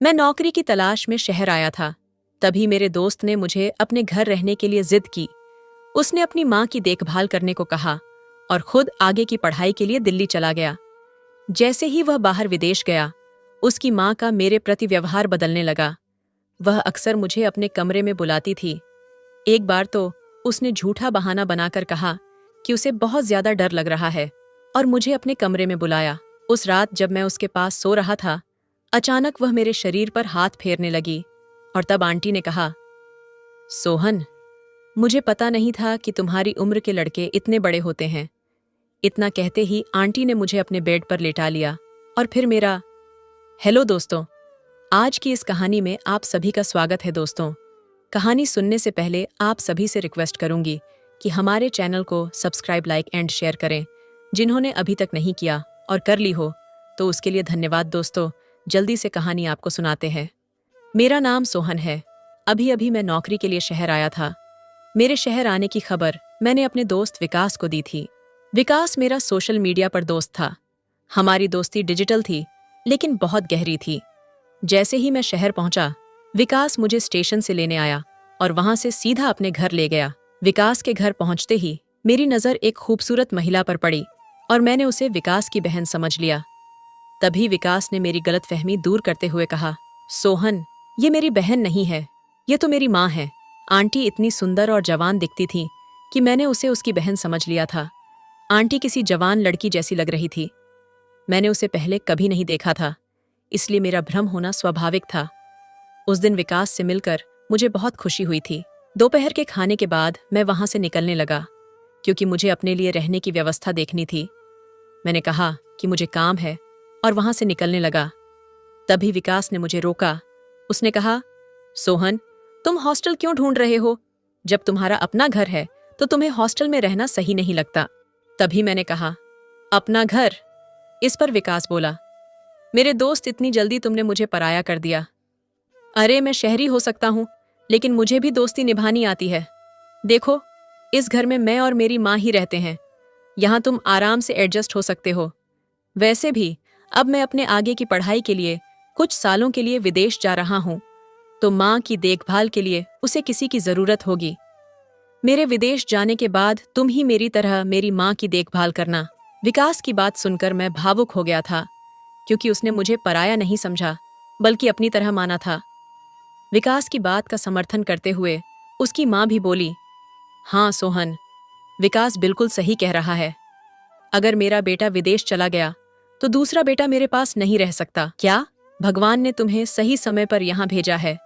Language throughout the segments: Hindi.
मैं नौकरी की तलाश में शहर आया था। तभी मेरे दोस्त ने मुझे अपने घर रहने के लिए जिद की। उसने अपनी माँ की देखभाल करने को कहा और खुद आगे की पढ़ाई के लिए दिल्ली चला गया। जैसे ही वह बाहर विदेश गया, उसकी माँ का मेरे प्रति व्यवहार बदलने लगा। वह अक्सर मुझे अपने कमरे में बुलाती थी। एक बार तो उसने झूठा बहाना बनाकर कहा कि उसे बहुत ज्यादा डर लग रहा है और मुझे अपने कमरे में बुलाया। उस रात जब मैं उसके पास सो रहा था, अचानक वह मेरे शरीर पर हाथ फेरने लगी और तब आंटी ने कहा, सोहन, मुझे पता नहीं था कि तुम्हारी उम्र के लड़के इतने बड़े होते हैं। इतना कहते ही आंटी ने मुझे अपने बेड पर लेटा लिया और फिर मेरा हेलो दोस्तों, आज की इस कहानी में आप सभी का स्वागत है। दोस्तों, कहानी सुनने से पहले आप सभी से रिक्वेस्ट करूंगी कि हमारे चैनल को सब्सक्राइब, लाइक एंड शेयर करें। जिन्होंने अभी तक नहीं किया और कर ली हो तो उसके लिए धन्यवाद। दोस्तों, जल्दी से कहानी आपको सुनाते हैं। मेरा नाम सोहन है। अभी अभी मैं नौकरी के लिए शहर आया था। मेरे शहर आने की खबर मैंने अपने दोस्त विकास को दी थी। विकास मेरा सोशल मीडिया पर दोस्त था। हमारी दोस्ती डिजिटल थी लेकिन बहुत गहरी थी। जैसे ही मैं शहर पहुंचा, विकास मुझे स्टेशन से लेने आया और वहां से सीधा अपने घर ले गया। विकास के घर पहुंचते ही मेरी नजर एक खूबसूरत महिला पर पड़ी और मैंने उसे विकास की बहन समझ लिया। तभी विकास ने मेरी गलतफहमी दूर करते हुए कहा, सोहन, ये मेरी बहन नहीं है, ये तो मेरी माँ है। आंटी इतनी सुंदर और जवान दिखती थी कि मैंने उसे उसकी बहन समझ लिया था। आंटी किसी जवान लड़की जैसी लग रही थी। मैंने उसे पहले कभी नहीं देखा था, इसलिए मेरा भ्रम होना स्वाभाविक था। उस दिन विकास से मिलकर मुझे बहुत खुशी हुई थी। दोपहर के खाने के बाद मैं वहां से निकलने लगा क्योंकि मुझे अपने लिए रहने की व्यवस्था देखनी थी। मैंने कहा कि मुझे काम है और वहां से निकलने लगा। तभी विकास ने मुझे रोका। उसने कहा, सोहन, तुम हॉस्टल क्यों ढूंढ रहे हो? जब तुम्हारा अपना घर है तो तुम्हें हॉस्टल में रहना सही नहीं लगता। तभी मैंने कहा, अपना घर? इस पर विकास बोला, मेरे दोस्त, इतनी जल्दी तुमने मुझे पराया कर दिया। अरे, मैं शहरी हो सकता हूं लेकिन मुझे भी दोस्ती निभानी आती है। देखो, इस घर में मैं और मेरी माँ ही रहते हैं। यहाँ तुम आराम से एडजस्ट हो सकते हो। वैसे भी अब मैं अपने आगे की पढ़ाई के लिए कुछ सालों के लिए विदेश जा रहा हूँ, तो माँ की देखभाल के लिए उसे किसी की जरूरत होगी। मेरे विदेश जाने के बाद तुम ही मेरी तरह मेरी माँ की देखभाल करना। विकास की बात सुनकर मैं भावुक हो गया था क्योंकि उसने मुझे पराया नहीं समझा बल्कि अपनी तरह माना था। विकास की बात का समर्थन करते हुए उसकी माँ भी बोली, हाँ सोहन, विकास बिल्कुल सही कह रहा है। अगर मेरा बेटा विदेश चला गया तो दूसरा बेटा मेरे पास नहीं रह सकता। क्या? भगवान ने तुम्हें सही समय पर यहाँ भेजा है।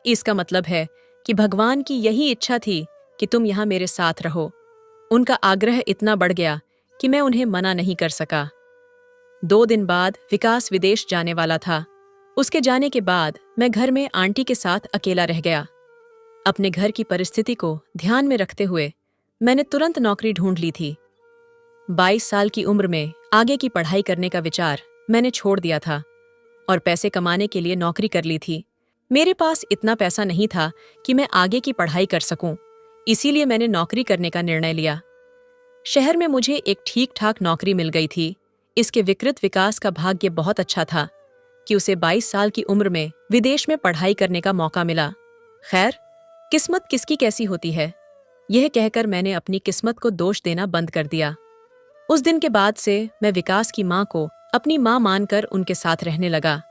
इसका मतलब है कि भगवान की यही इच्छा थी कि तुम यहाँ मेरे साथ रहो। उनका आग्रह इतना बढ़ गया कि मैं उन्हें मना नहीं कर सका। 2 दिन बाद विकास विदेश जाने वाला था। उसके जाने के बाद मैं घर में आंटी के साथ अकेला रह गया। अपने घर की परिस्थिति को ध्यान में रखते हुए मैंने तुरंत नौकरी ढूंढ ली थी। 22 साल की उम्र में आगे की पढ़ाई करने का विचार मैंने छोड़ दिया था और पैसे कमाने के लिए नौकरी कर ली थी। मेरे पास इतना पैसा नहीं था कि मैं आगे की पढ़ाई कर सकूं, इसीलिए मैंने नौकरी करने का निर्णय लिया। शहर में मुझे एक ठीक ठाक नौकरी मिल गई थी। इसके विकृत विकास का भाग्य बहुत अच्छा था कि उसे 22 साल की उम्र में विदेश में पढ़ाई करने का मौका मिला। खैर, किस्मत किसकी कैसी होती है, यह कहकर मैंने अपनी किस्मत को दोष देना बंद कर दिया। उस दिन के बाद से मैं विकास की माँ को अपनी माँ मानकर उनके साथ रहने लगा।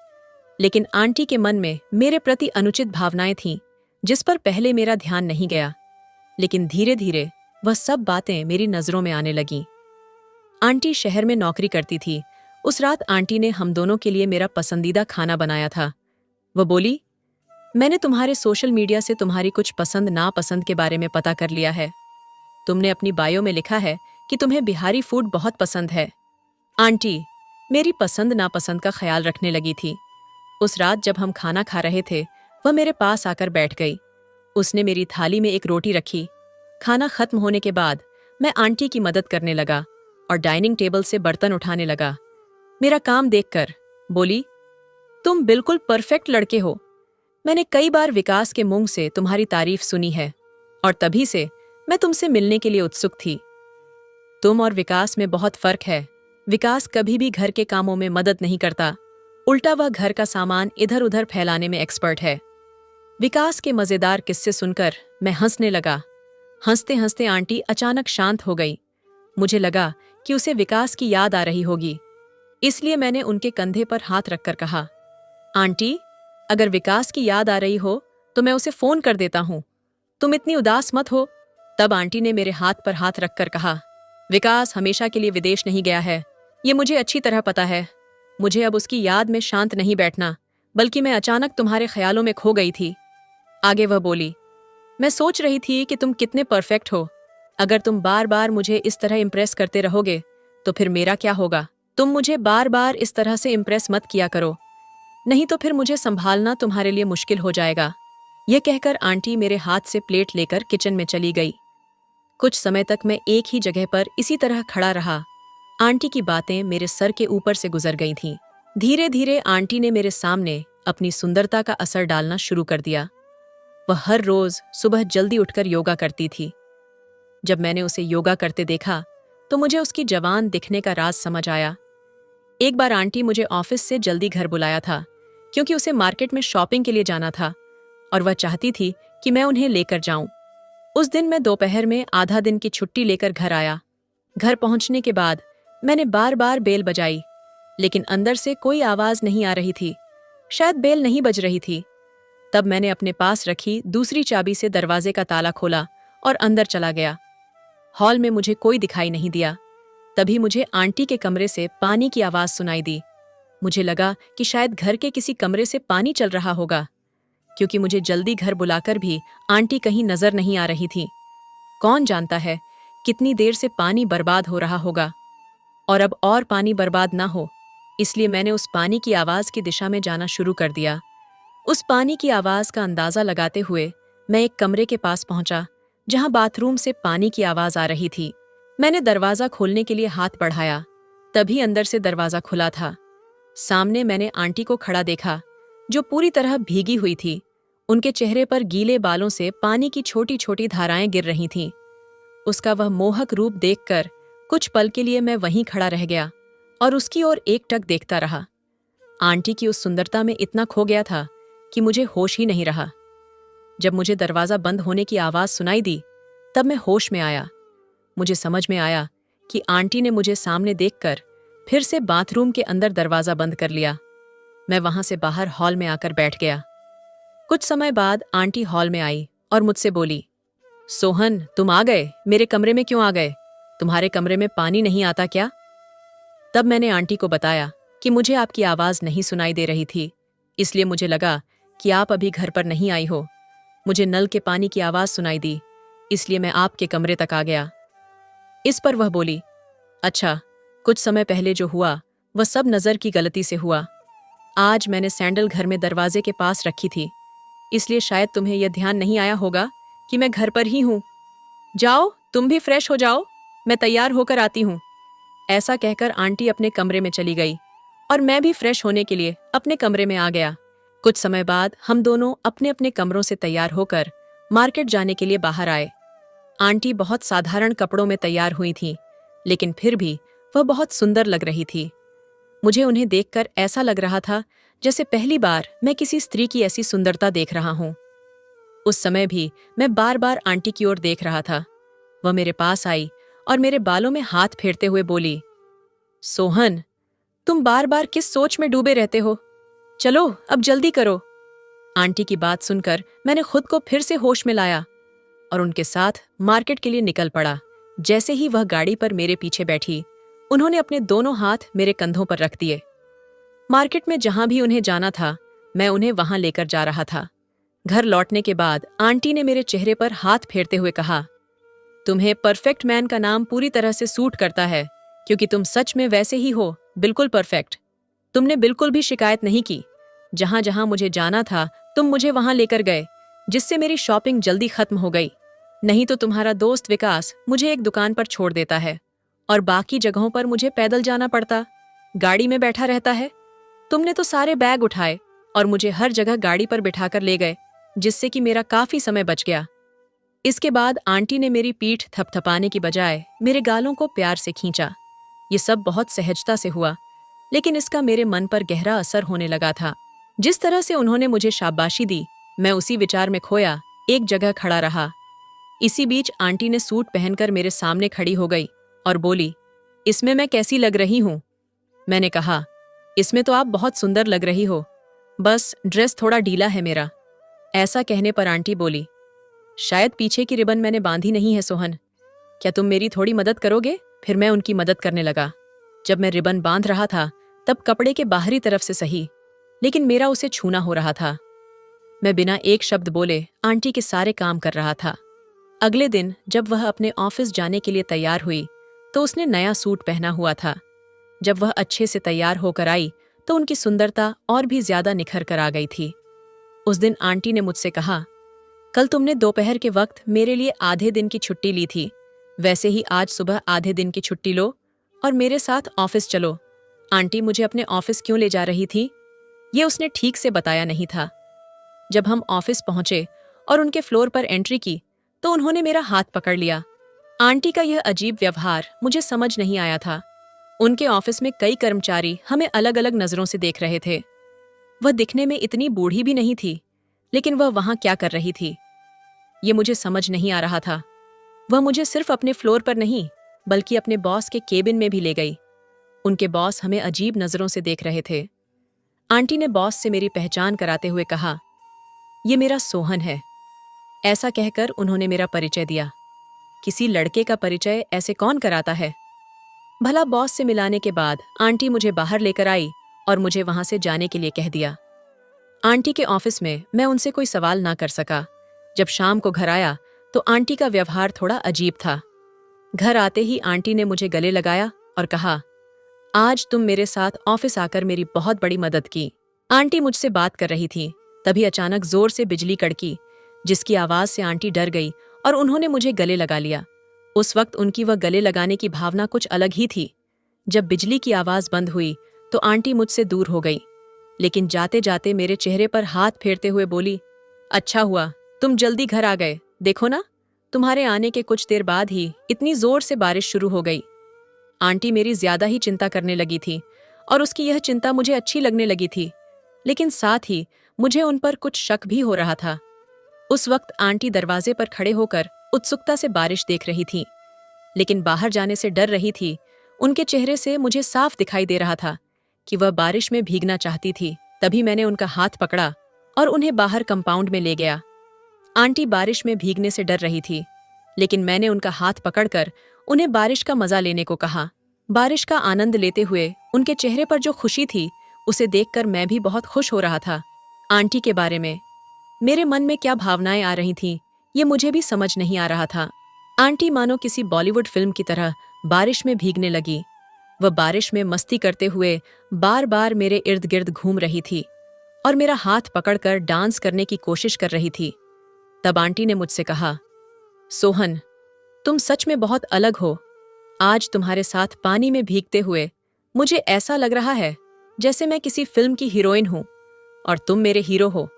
लेकिन आंटी के मन में मेरे प्रति अनुचित भावनाएं थीं, जिस पर पहले मेरा ध्यान नहीं गया। लेकिन धीरे धीरे वह सब बातें मेरी नजरों में आने लगीं। आंटी शहर में नौकरी करती थी। उस रात आंटी ने हम दोनों के लिए मेरा पसंदीदा खाना बनाया था। वह बोली, मैंने तुम्हारे सोशल मीडिया से तुम्हारी कुछ पसंद नापसंद के बारे में पता कर लिया है। तुमने अपनी बायो में लिखा है कि तुम्हें बिहारी फूड बहुत पसंद है। आंटी मेरी पसंद नापसंद का ख्याल रखने लगी थी। उस रात जब हम खाना खा रहे थे, वह मेरे पास आकर बैठ गई। उसने मेरी थाली में एक रोटी रखी। खाना खत्म होने के बाद मैं आंटी की मदद करने लगा और डाइनिंग टेबल से बर्तन उठाने लगा। मेरा काम देखकर बोली, तुम बिल्कुल परफेक्ट लड़के हो। मैंने कई बार विकास के मुंह से तुम्हारी तारीफ सुनी है और तभी से मैं तुमसे मिलने के लिए उत्सुक थी। तुम और विकास में बहुत फर्क है। विकास कभी भी घर के कामों में मदद नहीं करता, उल्टा वह घर का सामान इधर उधर फैलाने में एक्सपर्ट है। विकास के मजेदार किस्से सुनकर मैं हंसने लगा। हंसते हंसते आंटी अचानक शांत हो गई। मुझे लगा कि उसे विकास की याद आ रही होगी, इसलिए मैंने उनके कंधे पर हाथ रखकर कहा, आंटी, अगर विकास की याद आ रही हो तो मैं उसे फोन कर देता हूं। तुम इतनी उदास मत हो। तब आंटी ने मेरे हाथ पर हाथ रखकर कहा, विकास हमेशा के लिए विदेश नहीं गया है, ये मुझे अच्छी तरह पता है। मुझे अब उसकी याद में शांत नहीं बैठना, बल्कि मैं अचानक तुम्हारे ख्यालों में खो गई थी। आगे वह बोली, मैं सोच रही थी कि तुम कितने परफेक्ट हो। अगर तुम बार बार मुझे इस तरह इम्प्रेस करते रहोगे तो फिर मेरा क्या होगा। तुम मुझे बार बार इस तरह से इम्प्रेस मत किया करो, नहीं तो फिर मुझे संभालना तुम्हारे लिए मुश्किल हो जाएगा। यह कहकर आंटी मेरे हाथ से प्लेट लेकर किचन में चली गई। कुछ समय तक मैं एक ही जगह पर इसी तरह खड़ा रहा। आंटी की बातें मेरे सर के ऊपर से गुजर गई थीं। धीरे धीरे आंटी ने मेरे सामने अपनी सुंदरता का असर डालना शुरू कर दिया। वह हर रोज सुबह जल्दी उठकर योगा करती थी। जब मैंने उसे योगा करते देखा तो मुझे उसकी जवान दिखने का राज समझ आया। एक बार आंटी मुझे ऑफिस से जल्दी घर बुलाया था, क्योंकि उसे मार्केट में शॉपिंग के लिए जाना था और वह चाहती थी कि मैं उन्हें लेकर जाऊं। उस दिन मैं दोपहर में आधा दिन की छुट्टी लेकर घर आया। घर पहुंचने के बाद मैंने बार बार बेल बजाई, लेकिन अंदर से कोई आवाज नहीं आ रही थी। शायद बेल नहीं बज रही थी। तब मैंने अपने पास रखी दूसरी चाबी से दरवाजे का ताला खोला और अंदर चला गया। हॉल में मुझे कोई दिखाई नहीं दिया। तभी मुझे आंटी के कमरे से पानी की आवाज सुनाई दी। मुझे लगा कि शायद घर के किसी कमरे से पानी चल रहा होगा, क्योंकि मुझे जल्दी घर बुलाकर भी आंटी कहीं नजर नहीं आ रही थी। कौन जानता है कितनी देर से पानी बर्बाद हो रहा होगा, और अब और पानी बर्बाद ना हो, इसलिए मैंने उस पानी की आवाज की दिशा में जाना शुरू कर दिया। उस पानी की आवाज का अंदाजा लगाते हुए मैं एक कमरे के पास पहुंचा, जहां बाथरूम से पानी की आवाज आ रही थी। मैंने दरवाजा खोलने के लिए हाथ बढ़ाया, तभी अंदर से दरवाजा खुला था। सामने मैंने आंटी को खड़ा देखा, जो पूरी तरह भीगी हुई थी। उनके चेहरे पर गीले बालों से पानी की छोटी छोटी धाराएं गिर रही थीं। उसका वह मोहक रूप देखकर कुछ पल के लिए मैं वहीं खड़ा रह गया और उसकी ओर एकटक देखता रहा। आंटी की उस सुंदरता में इतना खो गया था कि मुझे होश ही नहीं रहा। जब मुझे दरवाजा बंद होने की आवाज सुनाई दी, तब मैं होश में आया। मुझे समझ में आया कि आंटी ने मुझे सामने देखकर फिर से बाथरूम के अंदर दरवाजा बंद कर लिया। मैं वहां से बाहर हॉल में आकर बैठ गया। कुछ समय बाद आंटी हॉल में आई और मुझसे बोली, सोहन, तुम आ गए? मेरे कमरे में क्यों आ गए? तुम्हारे कमरे में पानी नहीं आता क्या? तब मैंने आंटी को बताया कि मुझे आपकी आवाज नहीं सुनाई दे रही थी, इसलिए मुझे लगा कि आप अभी घर पर नहीं आई हो। मुझे नल के पानी की आवाज सुनाई दी, इसलिए मैं आपके कमरे तक आ गया। इस पर वह बोली, अच्छा, कुछ समय पहले जो हुआ वह सब नजर की गलती से हुआ। आज मैंने सैंडल घर में दरवाजे के पास रखी थी, इसलिए शायद तुम्हें यह ध्यान नहीं आया होगा कि मैं घर पर ही हूं। जाओ, तुम भी फ्रेश हो जाओ, मैं तैयार होकर आती हूं। ऐसा कहकर आंटी अपने कमरे में चली गई और मैं भी फ्रेश होने के लिए अपने कमरे में आ गया। कुछ समय बाद हम दोनों अपने अपने कमरों से तैयार होकर मार्केट जाने के लिए बाहर आए। आंटी बहुत साधारण कपड़ों में तैयार हुई थीं, लेकिन फिर भी वह बहुत सुंदर लग रही थी। मुझे उन्हें देखकर ऐसा लग रहा था जैसे पहली बार मैं किसी स्त्री की ऐसी सुंदरता देख रहा हूं। उस समय भी मैं बार बार आंटी की ओर देख रहा था। वह मेरे पास आई और मेरे बालों में हाथ फेरते हुए बोली, सोहन, तुम बार बार किस सोच में डूबे रहते हो? चलो, अब जल्दी करो। आंटी की बात सुनकर मैंने खुद को फिर से होश में लाया और उनके साथ मार्केट के लिए निकल पड़ा। जैसे ही वह गाड़ी पर मेरे पीछे बैठी, उन्होंने अपने दोनों हाथ मेरे कंधों पर रख दिए। मार्केट में जहां भी उन्हें जाना था, मैं उन्हें वहां लेकर जा रहा था। घर लौटने के बाद आंटी ने मेरे चेहरे पर हाथ फेरते हुए कहा, तुम्हें परफेक्ट मैन का नाम पूरी तरह से सूट करता है, क्योंकि तुम सच में वैसे ही हो, बिल्कुल परफेक्ट। तुमने बिल्कुल भी शिकायत नहीं की। जहां जहां मुझे जाना था तुम मुझे वहां लेकर गए, जिससे मेरी शॉपिंग जल्दी खत्म हो गई। नहीं तो तुम्हारा दोस्त विकास मुझे एक दुकान पर छोड़ देता है और बाकी जगहों पर मुझे पैदल जाना पड़ता, गाड़ी में बैठा रहता है। तुमने तो सारे बैग उठाए और मुझे हर जगह गाड़ी पर बिठाकर ले गए, जिससे कि मेरा काफी समय बच गया। इसके बाद आंटी ने मेरी पीठ थपथपाने की बजाय मेरे गालों को प्यार से खींचा। ये सब बहुत सहजता से हुआ। लेकिन इसका मेरे मन पर गहरा असर होने लगा था। जिस तरह से उन्होंने मुझे शाबाशी दी, मैं उसी विचार में खोया एक जगह खड़ा रहा। इसी बीच आंटी ने सूट पहनकर मेरे सामने खड़ी हो गई और बोली, इसमें मैं कैसी लग रही हूं? मैंने कहा, इसमें तो आप बहुत सुंदर लग रही हो, बस ड्रेस थोड़ा ढीला है मेरा। ऐसा कहने पर आंटी बोली, शायद पीछे की रिबन मैंने बांधी नहीं है सोहन, क्या तुम मेरी थोड़ी मदद करोगे? फिर मैं उनकी मदद करने लगा। जब मैं रिबन बांध रहा था तब कपड़े के बाहरी तरफ से सही, लेकिन मेरा उसे छूना हो रहा था। मैं बिना एक शब्द बोले आंटी के सारे काम कर रहा था। अगले दिन जब वह अपने ऑफिस जाने के लिए तैयार हुई तो उसने नया सूट पहना हुआ था। जब वह अच्छे से तैयार होकर आई तो उनकी सुंदरता और भी ज्यादा निखर कर आ गई थी। उस दिन आंटी ने मुझसे कहा, कल तुमने दोपहर के वक्त मेरे लिए आधे दिन की छुट्टी ली थी, वैसे ही आज सुबह आधे दिन की छुट्टी लो और मेरे साथ ऑफिस चलो। आंटी मुझे अपने ऑफिस क्यों ले जा रही थी, ये उसने ठीक से बताया नहीं था। जब हम ऑफिस पहुंचे और उनके फ्लोर पर एंट्री की तो उन्होंने मेरा हाथ पकड़ लिया। आंटी का यह अजीब व्यवहार मुझे समझ नहीं आया था। उनके ऑफिस में कई कर्मचारी हमें अलग अलग नजरों से देख रहे थे। वह दिखने में इतनी बूढ़ी भी नहीं थी, लेकिन वह वहां क्या कर रही थी, ये मुझे समझ नहीं आ रहा था। वह मुझे सिर्फ अपने फ्लोर पर नहीं बल्कि अपने बॉस के केबिन में भी ले गई। उनके बॉस हमें अजीब नजरों से देख रहे थे। आंटी ने बॉस से मेरी पहचान कराते हुए कहा, ये मेरा सोहन है। ऐसा कहकर उन्होंने मेरा परिचय दिया। किसी लड़के का परिचय ऐसे कौन कराता है? भला बॉस से मिलाने के बाद आंटी मुझे बाहर लेकर आई और मुझे वहां से जाने के लिए कह दिया। आंटी के ऑफिस में मैं उनसे कोई सवाल ना कर सका। जब शाम को घर आया तो आंटी का व्यवहार थोड़ा अजीब था। घर आते ही आंटी ने मुझे गले लगाया और कहा, आज तुम मेरे साथ ऑफिस आकर मेरी बहुत बड़ी मदद की। आंटी मुझसे बात कर रही थी, तभी अचानक जोर से बिजली कड़की, जिसकी आवाज से आंटी डर गई और उन्होंने मुझे गले लगा लिया। उस वक्त उनकी वह गले लगाने की भावना कुछ अलग ही थी। जब बिजली की आवाज बंद हुई तो आंटी मुझसे दूर हो गई, लेकिन जाते जाते मेरे चेहरे पर हाथ फेरते हुए बोली, अच्छा हुआ तुम जल्दी घर आ गए, देखो ना, तुम्हारे आने के कुछ देर बाद ही इतनी जोर से बारिश शुरू हो गई। आंटी मेरी ज्यादा ही चिंता करने लगी थी और उसकी यह चिंता मुझे अच्छी लगने लगी थी, लेकिन साथ ही मुझे उन पर कुछ शक भी हो रहा था। उस वक्त आंटी दरवाजे पर खड़े होकर उत्सुकता से बारिश देख रही थी, लेकिन बाहर जाने से डर रही थी। उनके चेहरे से मुझे साफ दिखाई दे रहा था कि वह बारिश में भीगना चाहती थी। तभी मैंने उनका हाथ पकड़ा और उन्हें बाहर कंपाउंड में ले गया। आंटी बारिश में भीगने से डर रही थी, लेकिन मैंने उनका हाथ पकड़कर उन्हें बारिश का मजा लेने को कहा। बारिश का आनंद लेते हुए उनके चेहरे पर जो खुशी थी, उसे देखकर मैं भी बहुत खुश हो रहा था। आंटी के बारे में मेरे मन में क्या भावनाएं आ रही थीं, ये मुझे भी समझ नहीं आ रहा था। आंटी मानो किसी बॉलीवुड फिल्म की तरह बारिश में भीगने लगी। वह बारिश में मस्ती करते हुए बार बार मेरे इर्द गिर्द घूम रही थी और मेरा हाथ पकड़कर डांस करने की कोशिश कर रही थी। तब आंटी ने मुझसे कहा, सोहन, तुम सच में बहुत अलग हो। आज तुम्हारे साथ पानी में भीगते हुए मुझे ऐसा लग रहा है जैसे मैं किसी फिल्म की हीरोइन हूं और तुम मेरे हीरो हो।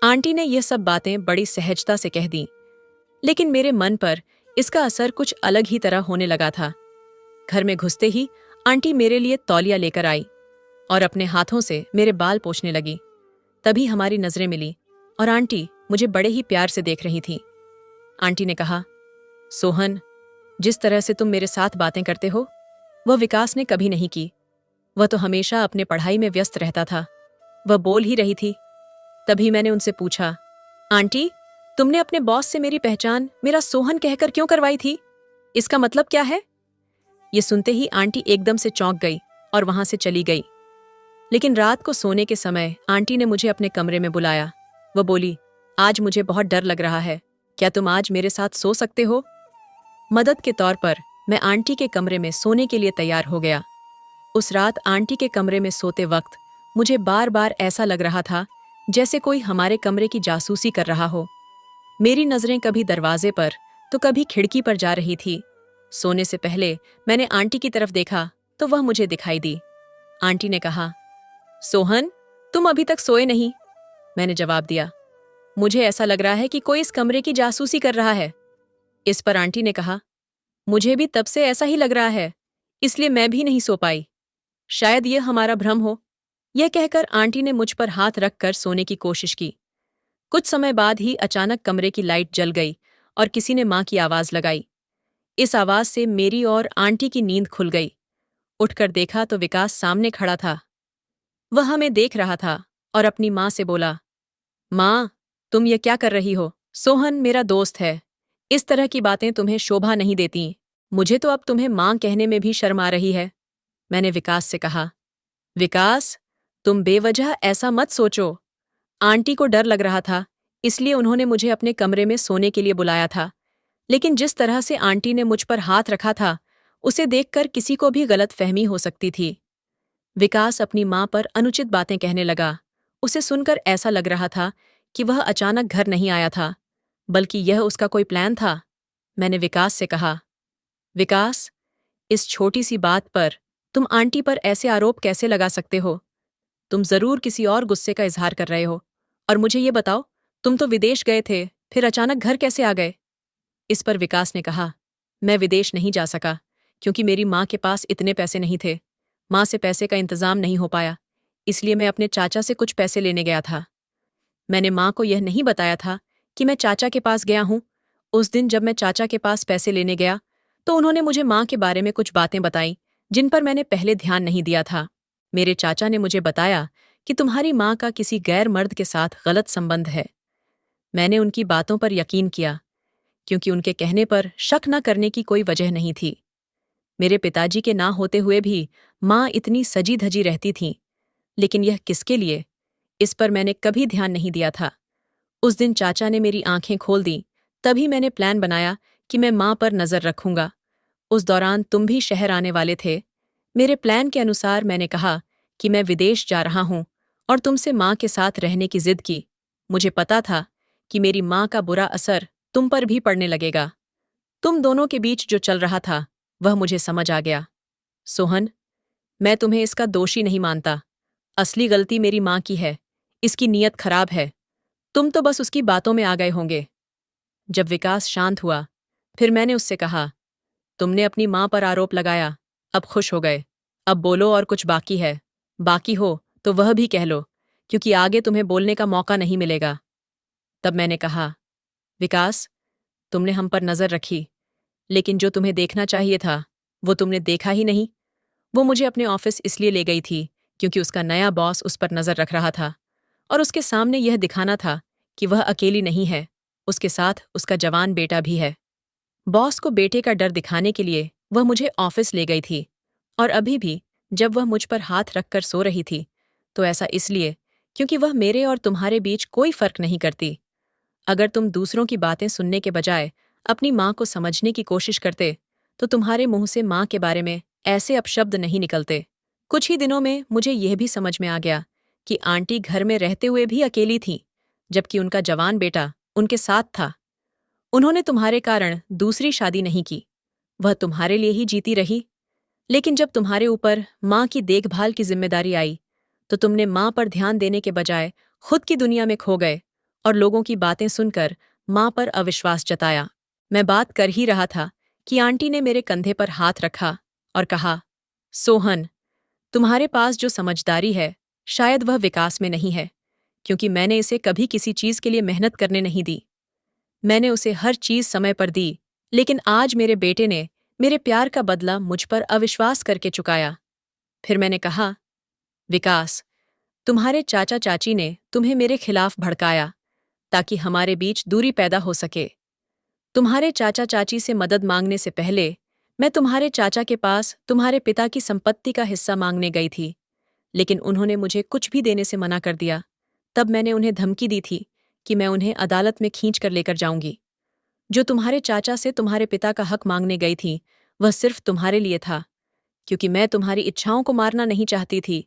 आंटी ने यह सब बातें बड़ी सहजता से कह दी, लेकिन मेरे मन पर इसका असर कुछ अलग ही तरह होने लगा था। घर में घुसते ही आंटी मेरे लिए तौलिया लेकर आई और अपने हाथों से मेरे बाल पोंछने लगी। तभी हमारी नजरें मिली और आंटी मुझे बड़े ही प्यार से देख रही थी। आंटी ने कहा, सोहन, जिस तरह से तुम मेरे साथ बातें करते हो वह विकास ने कभी नहीं की। वह तो हमेशा अपने पढ़ाई में व्यस्त रहता था। वह बोल ही रही थी। तभी मैंने उनसे पूछा, आंटी, तुमने अपने बॉस से मेरी पहचान मेरा सोहन कहकर क्यों करवाई थी? इसका मतलब क्या है? ये सुनते ही आंटी एकदम से चौंक गई और वहां से चली गई। लेकिन रात को सोने के समय आंटी ने मुझे अपने कमरे में बुलाया। वह बोली, आज मुझे बहुत डर लग रहा है, क्या तुम आज मेरे साथ सो सकते हो? मदद के तौर पर मैं आंटी के कमरे में सोने के लिए तैयार हो गया। उस रात आंटी के कमरे में सोते वक्त मुझे बार बार ऐसा लग रहा था जैसे कोई हमारे कमरे की जासूसी कर रहा हो। मेरी नजरें कभी दरवाजे पर तो कभी खिड़की पर जा रही थी। सोने से पहले मैंने आंटी की तरफ देखा तो वह मुझे दिखाई दी। आंटी ने कहा, सोहन, तुम अभी तक सोए नहीं? मैंने जवाब दिया, मुझे ऐसा लग रहा है कि कोई इस कमरे की जासूसी कर रहा है। इस पर आंटी ने कहा, मुझे भी तब से ऐसा ही लग रहा है, इसलिए मैं भी नहीं सो पाई। शायद ये हमारा भ्रम हो। यह कहकर आंटी ने मुझ पर हाथ रखकर सोने की कोशिश की। कुछ समय बाद ही अचानक कमरे की लाइट जल गई और किसी ने माँ की आवाज लगाई। इस आवाज से मेरी और आंटी की नींद खुल गई। उठकर देखा तो विकास सामने खड़ा था। वह हमें देख रहा था और अपनी माँ से बोला, माँ, तुम ये क्या कर रही हो? सोहन मेरा दोस्त है। इस तरह की बातें तुम्हें शोभा नहीं देती। मुझे तो अब तुम्हें माँ कहने में भी शर्म आ रही है। मैंने विकास से कहा, विकास, तुम बेवजह ऐसा मत सोचो। आंटी को डर लग रहा था, इसलिए उन्होंने मुझे अपने कमरे में सोने के लिए बुलाया था। लेकिन जिस तरह से आंटी ने मुझ पर हाथ रखा था, उसे देखकर किसी को भी गलतफहमी हो सकती थी। विकास अपनी माँ पर अनुचित बातें कहने लगा। उसे सुनकर ऐसा लग रहा था कि वह अचानक घर नहीं आया था, बल्कि यह उसका कोई प्लान था। मैंने विकास से कहा, विकास, इस छोटी सी बात पर तुम आंटी पर ऐसे आरोप कैसे लगा सकते हो? तुम जरूर किसी और गुस्से का इजहार कर रहे हो। और मुझे ये बताओ, तुम तो विदेश गए थे, फिर अचानक घर कैसे आ गए? इस पर विकास ने कहा, मैं विदेश नहीं जा सका क्योंकि मेरी माँ के पास इतने पैसे नहीं थे। माँ से पैसे का इंतजाम नहीं हो पाया, इसलिए मैं अपने चाचा से कुछ पैसे लेने गया था। मैंने माँ को यह नहीं बताया था कि मैं चाचा के पास गया हूँ। उस दिन जब मैं चाचा के पास पैसे लेने गया तो उन्होंने मुझे माँ के बारे में कुछ बातें बताईं जिन पर मैंने पहले ध्यान नहीं दिया था। मेरे चाचा ने मुझे बताया कि तुम्हारी माँ का किसी गैर मर्द के साथ गलत संबंध है। मैंने उनकी बातों पर यकीन किया क्योंकि उनके कहने पर शक न करने की कोई वजह नहीं थी। मेरे पिताजी के ना होते हुए भी माँ इतनी सजी धजी रहती थीं, लेकिन यह किसके लिए, इस पर मैंने कभी ध्यान नहीं दिया था। उस दिन चाचा ने मेरी आंखें खोल दी, तभी मैंने प्लान बनाया कि मैं माँ पर नजर रखूंगा। उस दौरान तुम भी शहर आने वाले थे। मेरे प्लान के अनुसार मैंने कहा कि मैं विदेश जा रहा हूं और तुमसे माँ के साथ रहने की जिद की। मुझे पता था कि मेरी माँ का बुरा असर तुम पर भी पड़ने लगेगा। तुम दोनों के बीच जो चल रहा था वह मुझे समझ आ गया। सोहन, मैं तुम्हें इसका दोषी नहीं मानता। असली गलती मेरी माँ की है। इसकी नीयत खराब है। तुम तो बस उसकी बातों में आ गए होंगे। जब विकास शांत हुआ, फिर मैंने उससे कहा, तुमने अपनी माँ पर आरोप लगाया, अब खुश हो गए। अब बोलो और कुछ बाकी है। बाकी हो तो वह भी कह लो, क्योंकि आगे तुम्हें बोलने का मौका नहीं मिलेगा। तब मैंने कहा, विकास, तुमने हम पर नजर रखी, लेकिन जो तुम्हें देखना चाहिए था वो तुमने देखा ही नहीं। वो मुझे अपने ऑफिस इसलिए ले गई थी क्योंकि उसका नया बॉस उस पर नजर रख रहा था और उसके सामने यह दिखाना था कि वह अकेली नहीं है, उसके साथ उसका जवान बेटा भी है। बॉस को बेटे का डर दिखाने के लिए वह मुझे ऑफिस ले गई थी। और अभी भी जब वह मुझ पर हाथ रखकर सो रही थी तो ऐसा इसलिए क्योंकि वह मेरे और तुम्हारे बीच कोई फर्क नहीं करती। अगर तुम दूसरों की बातें सुनने के बजाय अपनी माँ को समझने की कोशिश करते तो तुम्हारे मुंह से माँ के बारे में ऐसे अपशब्द नहीं निकलते। कुछ ही दिनों में मुझे यह भी समझ में आ गया कि आंटी घर में रहते हुए भी अकेली थीं, जबकि उनका जवान बेटा उनके साथ था। उन्होंने तुम्हारे कारण दूसरी शादी नहीं की, वह तुम्हारे लिए ही जीती रही। लेकिन जब तुम्हारे ऊपर माँ की देखभाल की जिम्मेदारी आई तो तुमने माँ पर ध्यान देने के बजाय खुद की दुनिया में खो गए और लोगों की बातें सुनकर माँ पर अविश्वास जताया। मैं बात कर ही रहा था कि आंटी ने मेरे कंधे पर हाथ रखा और कहा, सोहन, तुम्हारे पास जो समझदारी है शायद वह विकास में नहीं है, क्योंकि मैंने इसे कभी किसी चीज के लिए मेहनत करने नहीं दी। मैंने उसे हर चीज समय पर दी, लेकिन आज मेरे बेटे ने मेरे प्यार का बदला मुझ पर अविश्वास करके चुकाया। फिर मैंने कहा, विकास, तुम्हारे चाचा चाची ने तुम्हें मेरे खिलाफ भड़काया ताकि हमारे बीच दूरी पैदा हो सके। तुम्हारे चाचा चाची से मदद मांगने से पहले मैं तुम्हारे चाचा के पास तुम्हारे पिता की संपत्ति का हिस्सा मांगने गई थी, लेकिन उन्होंने मुझे कुछ भी देने से मना कर दिया। तब मैंने उन्हें धमकी दी थी कि मैं उन्हें अदालत में खींच कर लेकर जाऊंगी। जो तुम्हारे चाचा से तुम्हारे पिता का हक मांगने गई थी वह सिर्फ तुम्हारे लिए था, क्योंकि मैं तुम्हारी इच्छाओं को मारना नहीं चाहती थी।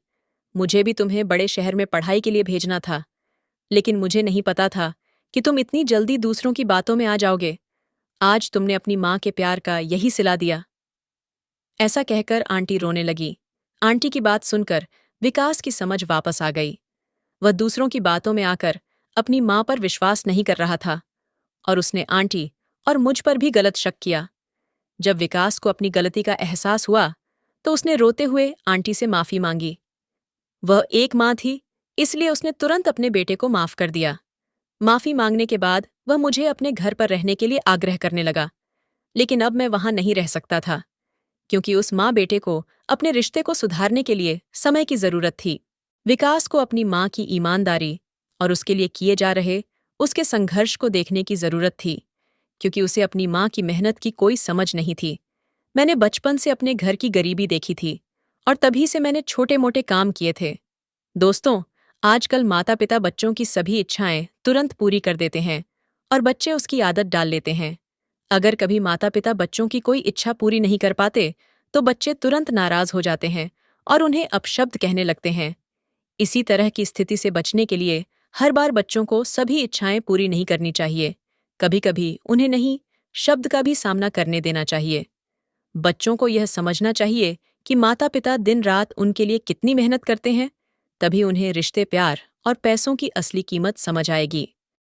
मुझे भी तुम्हें बड़े शहर में पढ़ाई के लिए भेजना था, लेकिन मुझे नहीं पता था कि तुम इतनी जल्दी दूसरों की बातों में आ जाओगे। आज तुमने अपनी माँ के प्यार का यही सिला दिया। ऐसा कहकर आंटी रोने लगी। आंटी की बात सुनकर विकास की समझ वापस आ गई। वह दूसरों की बातों में आकर अपनी माँ पर विश्वास नहीं कर रहा था और उसने आंटी और मुझ पर भी गलत शक किया। जब विकास को अपनी गलती का एहसास हुआ तो उसने रोते हुए आंटी से माफी मांगी। वह एक माँ थी, इसलिए उसने तुरंत अपने बेटे को माफ कर दिया। माफी मांगने के बाद वह मुझे अपने घर पर रहने के लिए आग्रह करने लगा, लेकिन अब मैं वहां नहीं रह सकता था, क्योंकि उस माँ बेटे को अपने रिश्ते को सुधारने के लिए समय की जरूरत थी। विकास को अपनी माँ की ईमानदारी और उसके लिए किए जा रहे उसके संघर्ष को देखने की जरूरत थी, क्योंकि उसे अपनी माँ की मेहनत की कोई समझ नहीं थी। मैंने बचपन से अपने घर की गरीबी देखी थी और तभी से मैंने छोटे मोटे काम किए थे। दोस्तों, आजकल माता पिता बच्चों की सभी इच्छाएं तुरंत पूरी कर देते हैं और बच्चे उसकी आदत डाल लेते हैं। अगर कभी माता पिता बच्चों की कोई इच्छा पूरी नहीं कर पाते तो बच्चे तुरंत नाराज हो जाते हैं और उन्हें अपशब्द कहने लगते हैं। इसी तरह की स्थिति से बचने के लिए हर बार बच्चों को सभी इच्छाएं पूरी नहीं करनी चाहिए। कभी कभी उन्हें नहीं शब्द का भी सामना करने देना चाहिए। बच्चों को यह समझना चाहिए कि माता पिता दिन रात उनके लिए कितनी मेहनत करते हैं, तभी उन्हें रिश्ते, प्यार और पैसों की असली कीमत समझ आएगी।